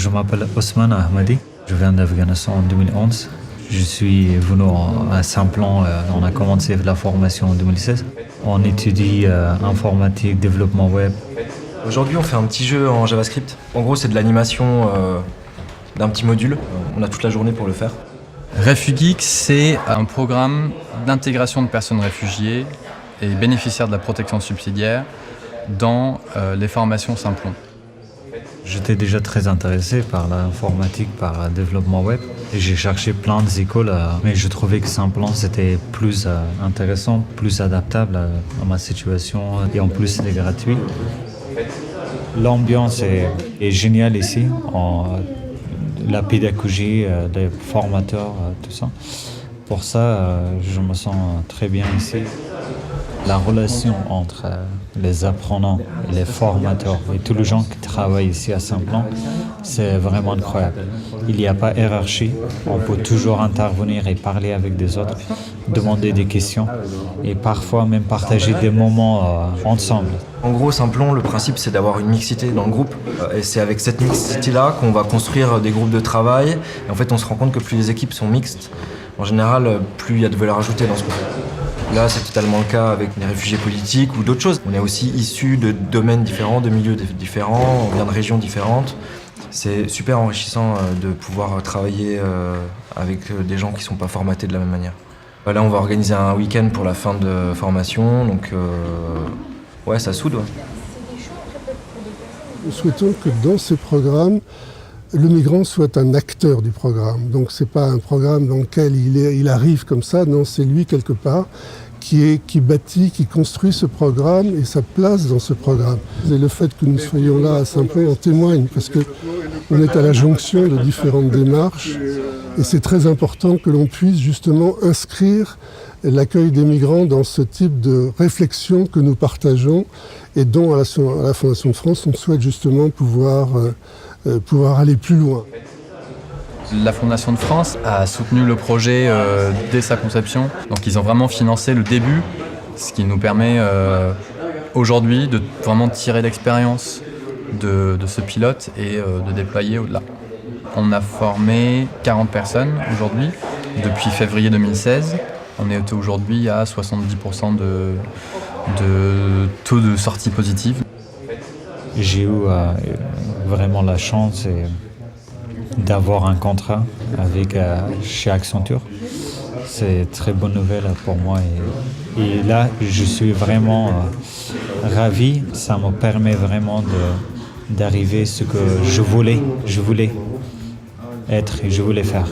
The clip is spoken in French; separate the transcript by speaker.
Speaker 1: Je m'appelle Osman Ahmadi. Je viens d'Afghanistan en 2011. Je suis venu à Saint-Plan. On a commencé la formation en 2016. On étudie informatique, développement web.
Speaker 2: Aujourd'hui, on fait un petit jeu en JavaScript. En gros, c'est de l'animation d'un petit module. On a toute la journée pour le faire.
Speaker 3: RefuGeeks, c'est un programme d'intégration de personnes réfugiées et bénéficiaires de la protection subsidiaire dans les formations Saint-Plon.
Speaker 1: J'étais déjà très intéressé par l'informatique, par le développement web. Et j'ai cherché plein d'écoles, mais je trouvais que Saint-Plan c'était plus intéressant, plus adaptable à ma situation. Et en plus, c'est gratuit. L'ambiance est géniale ici. La pédagogie, les formateurs, tout ça. Pour ça, je me sens très bien ici. La relation entre les apprenants, les formateurs et tous les gens qui travaillent ici à Saint-Plan, c'est vraiment incroyable. Il n'y a pas de hiérarchie, on peut toujours intervenir et parler avec des autres, demander des questions et parfois même partager des moments ensemble.
Speaker 2: En gros, Saint-Plon, le principe, c'est d'avoir une mixité dans le groupe. Et c'est avec cette mixité-là qu'on va construire des groupes de travail. Et en fait, on se rend compte que plus les équipes sont mixtes, en général, plus il y a de valeur ajoutée dans ce groupe. Là, c'est totalement le cas avec les réfugiés politiques ou d'autres choses. On est aussi issus de domaines différents, de milieux différents, on vient de régions différentes. C'est super enrichissant de pouvoir travailler avec des gens qui ne sont pas formatés de la même manière. Là, on va organiser un week-end pour la fin de formation, donc ouais, ça soude. Ouais.
Speaker 4: Nous souhaitons que dans ce programme, le migrant soit un acteur du programme. Donc c'est pas un programme dans lequel il arrive comme ça, non, c'est lui quelque part qui bâtit, qui construit ce programme et sa place dans ce programme. Et le fait que nous soyons là à Saint-Plon en témoigne, parce qu'on est à la jonction de différentes démarches et c'est très important que l'on puisse justement inscrire l'accueil des migrants dans ce type de réflexion que nous partageons et dont à la Fondation de France on souhaite justement pouvoir aller plus loin.
Speaker 3: La Fondation de France a soutenu le projet dès sa conception. Donc ils ont vraiment financé le début, ce qui nous permet aujourd'hui de vraiment tirer l'expérience de ce pilote et de déployer au-delà. On a formé 40 personnes aujourd'hui, depuis février 2016. On est aujourd'hui à 70% de taux de sortie positive.
Speaker 1: J'ai eu vraiment la chance d'avoir un contrat chez Accenture. C'est une très bonne nouvelle pour moi. Et là, je suis vraiment ravi. Ça me permet vraiment d'arriver à ce que je voulais être et je voulais faire.